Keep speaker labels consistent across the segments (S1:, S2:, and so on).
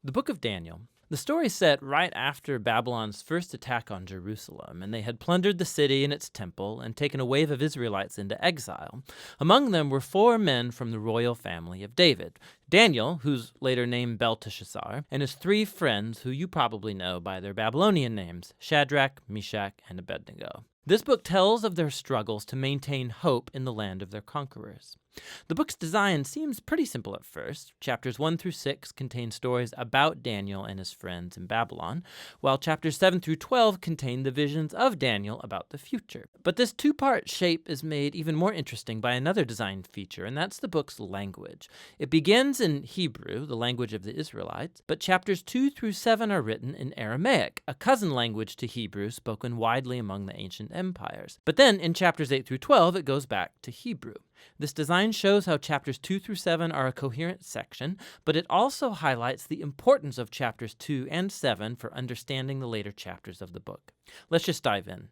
S1: The book of Daniel. The story is set right after Babylon's first attack on Jerusalem, and they had plundered the city and its temple and taken a wave of Israelites into exile. Among them were 4 men from the royal family of David: Daniel, who's later named Belteshazzar, and his 3 friends who you probably know by their Babylonian names, Shadrach, Meshach, and Abednego. This book tells of their struggles to maintain hope in the land of their conquerors. The book's design seems pretty simple at first. Chapters 1 through 6 contain stories about Daniel and his friends in Babylon, while chapters 7 through 12 contain the visions of Daniel about the future. But this 2-part shape is made even more interesting by another design feature, and that's the book's language. It begins in Hebrew, the language of the Israelites, but chapters 2 through 7 are written in Aramaic, a cousin language to Hebrew spoken widely among the ancient empires. But then in chapters 8 through 12, it goes back to Hebrew. This design shows how chapters 2 through 7 are a coherent section, but it also highlights the importance of chapters 2 and 7 for understanding the later chapters of the book. Let's just dive in.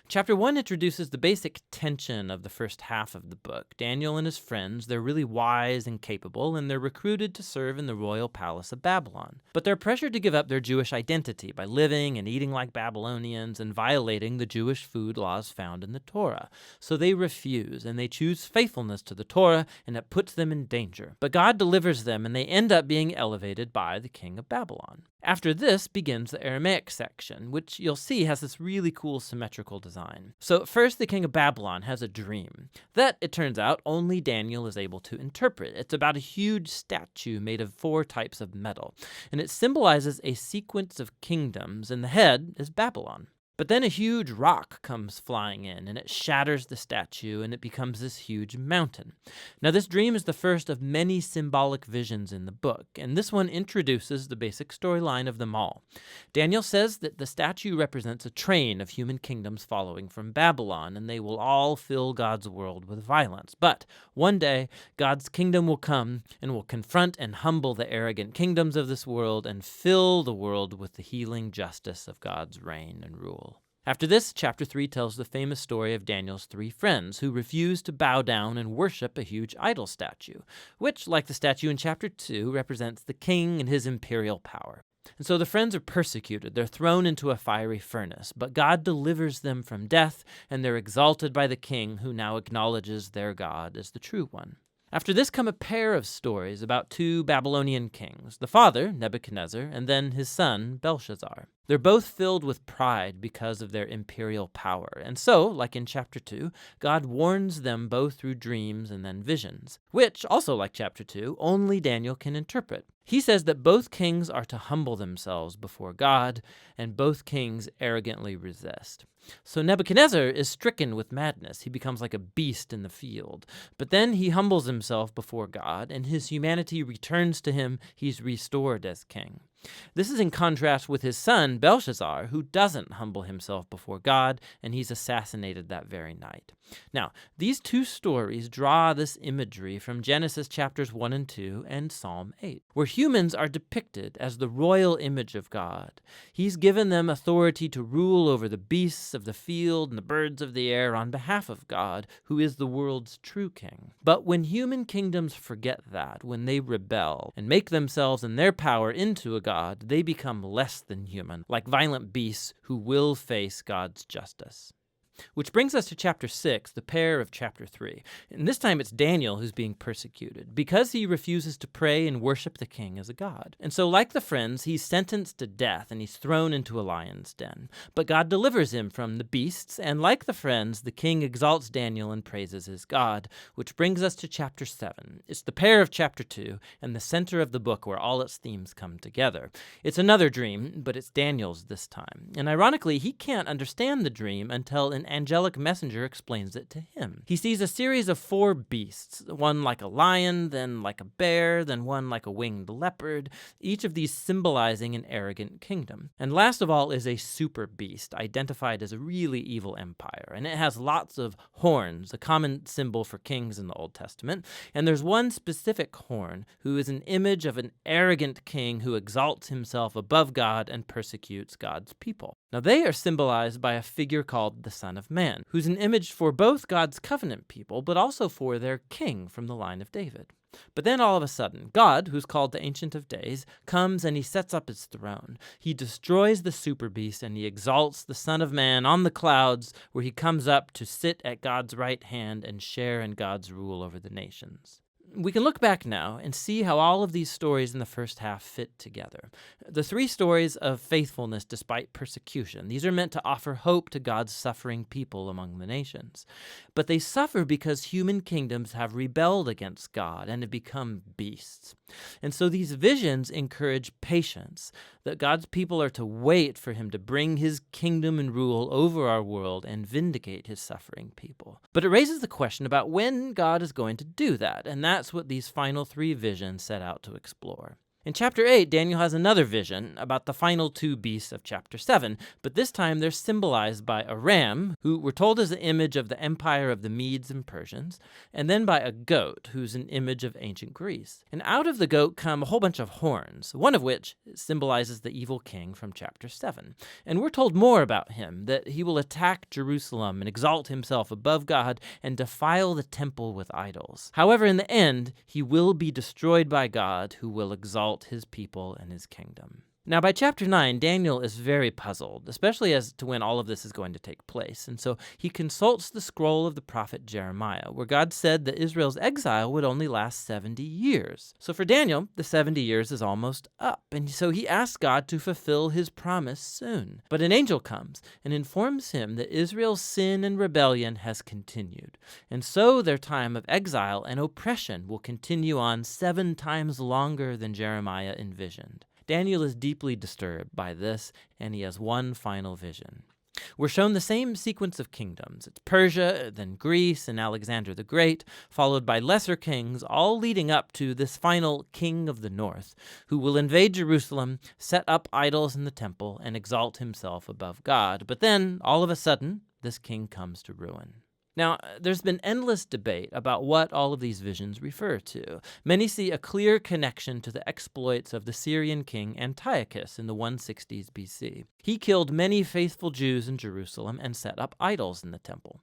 S1: Chapter 1 introduces the basic tension of the first half of the book. Daniel and his friends, they're really wise and capable, and they're recruited to serve in the royal palace of Babylon. But they're pressured to give up their Jewish identity by living and eating like Babylonians and violating the Jewish food laws found in the Torah. So they refuse, and they choose faithfulness to the Torah, and it puts them in danger. But God delivers them, and they end up being elevated by the king of Babylon. After this begins the Aramaic section, which you'll see has this really cool symmetrical design. So first, the king of Babylon has a dream that, it turns out, only Daniel is able to interpret. It's about a huge statue made of 4 types of metal, and it symbolizes a sequence of kingdoms, and the head is Babylon. But then a huge rock comes flying in, and it shatters the statue, and it becomes this huge mountain. Now, this dream is the first of many symbolic visions in the book, and this one introduces the basic storyline of them all. Daniel says that the statue represents a train of human kingdoms following from Babylon, and they will all fill God's world with violence. But one day, God's kingdom will come and will confront and humble the arrogant kingdoms of this world and fill the world with the healing justice of God's reign and rule. After this, chapter 3 tells the famous story of Daniel's 3 friends who refuse to bow down and worship a huge idol statue, which, like the statue in chapter 2, represents the king and his imperial power. And so the friends are persecuted. They're thrown into a fiery furnace, but God delivers them from death, and they're exalted by the king, who now acknowledges their God as the true one. After this come a pair of stories about 2 Babylonian kings, the father, Nebuchadnezzar, and then his son, Belshazzar. They're both filled with pride because of their imperial power, and so, like in chapter 2, God warns them both through dreams and then visions, which, also like chapter 2, only Daniel can interpret. He says that both kings are to humble themselves before God, and both kings arrogantly resist. So Nebuchadnezzar is stricken with madness. He becomes like a beast in the field. But then he humbles himself before God, and his humanity returns to him. He's restored as king. This is in contrast with his son, Belshazzar, who doesn't humble himself before God, and he's assassinated that very night. Now, these 2 stories draw this imagery from Genesis chapters 1 and 2 and Psalm 8, where humans are depicted as the royal image of God. He's given them authority to rule over the beasts of the field and the birds of the air on behalf of God, who is the world's true king. But when human kingdoms forget that, when they rebel and make themselves and their power into a God, they become less than human, like violent beasts who will face God's justice. Which brings us to chapter 6, the pair of chapter 3. And this time it's Daniel who's being persecuted because he refuses to pray and worship the king as a god. And so, like the friends, he's sentenced to death and he's thrown into a lion's den. But God delivers him from the beasts, and like the friends, the king exalts Daniel and praises his God, which brings us to chapter 7. It's the pair of chapter 2 and the center of the book where all its themes come together. It's another dream, but it's Daniel's this time. And ironically, he can't understand the dream until an angelic messenger explains it to him. He sees a series of 4 beasts, one like a lion, then like a bear, then one like a winged leopard, each of these symbolizing an arrogant kingdom. And last of all is a super beast, identified as a really evil empire, and it has lots of horns, a common symbol for kings in the Old Testament, and there's one specific horn who is an image of an arrogant king who exalts himself above God and persecutes God's people. Now they are symbolized by a figure called the Son of Man, who's an image for both God's covenant people, but also for their king from the line of David. But then all of a sudden, God, who's called the Ancient of Days, comes and he sets up his throne. He destroys the super beast and he exalts the Son of Man on the clouds, where he comes up to sit at God's right hand and share in God's rule over the nations. We can look back now and see how all of these stories in the first half fit together. The three stories of faithfulness despite persecution, these are meant to offer hope to God's suffering people among the nations. But they suffer because human kingdoms have rebelled against God and have become beasts. And so these visions encourage patience, that God's people are to wait for him to bring his kingdom and rule over our world and vindicate his suffering people. But it raises the question about when God is going to do that, and that's what these final three visions set out to explore. In chapter 8, Daniel has another vision about the final two beasts of chapter 7, but this time they're symbolized by a ram, who we're told is the image of the empire of the Medes and Persians, and then by a goat, who's an image of ancient Greece. And out of the goat come a whole bunch of horns, one of which symbolizes the evil king from chapter 7. And we're told more about him, that he will attack Jerusalem and exalt himself above God and defile the temple with idols. However, in the end, he will be destroyed by God, who will exalt his people and his kingdom. Now, by chapter 9, Daniel is very puzzled, especially as to when all of this is going to take place. And so he consults the scroll of the prophet Jeremiah, where God said that Israel's exile would only last 70 years. So for Daniel, the 70 years is almost up. And so he asks God to fulfill his promise soon. But an angel comes and informs him that Israel's sin and rebellion has continued. And so their time of exile and oppression will continue on 7 times longer than Jeremiah envisioned. Daniel is deeply disturbed by this, and he has one final vision. We're shown the same sequence of kingdoms. It's Persia, then Greece, and Alexander the Great, followed by lesser kings, all leading up to this final king of the north, who will invade Jerusalem, set up idols in the temple, and exalt himself above God. But then, all of a sudden, this king comes to ruin. Now, there's been endless debate about what all of these visions refer to. Many see a clear connection to the exploits of the Syrian king Antiochus in the 160s BC. He killed many faithful Jews in Jerusalem and set up idols in the temple.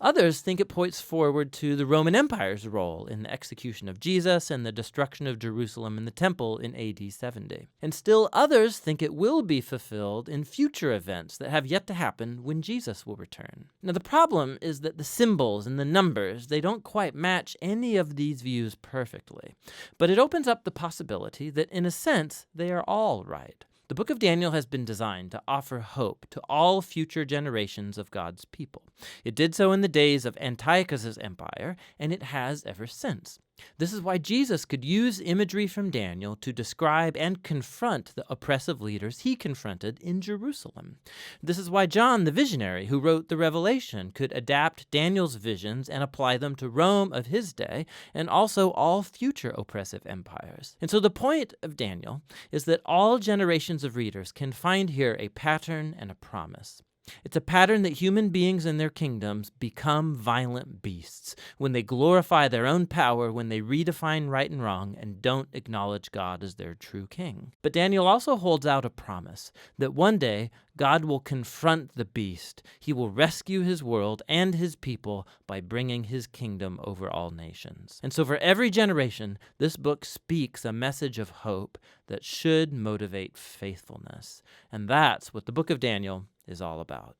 S1: Others think it points forward to the Roman Empire's role in the execution of Jesus and the destruction of Jerusalem and the temple in AD 70. And still others think it will be fulfilled in future events that have yet to happen when Jesus will return. Now the problem is that the symbols and the numbers, they don't quite match any of these views perfectly. But it opens up the possibility that in a sense they are all right. The book of Daniel has been designed to offer hope to all future generations of God's people. It did so in the days of Antiochus's empire, and it has ever since. This is why Jesus could use imagery from Daniel to describe and confront the oppressive leaders he confronted in Jerusalem. This is why John, the visionary who wrote the Revelation, could adapt Daniel's visions and apply them to Rome of his day and also all future oppressive empires. And so the point of Daniel is that all generations of readers can find here a pattern and a promise. It's a pattern that human beings and their kingdoms become violent beasts when they glorify their own power, when they redefine right and wrong and don't acknowledge God as their true king. But Daniel also holds out a promise that one day God will confront the beast. He will rescue his world and his people by bringing his kingdom over all nations. And so for every generation, this book speaks a message of hope that should motivate faithfulness. And that's what the book of Daniel is all about.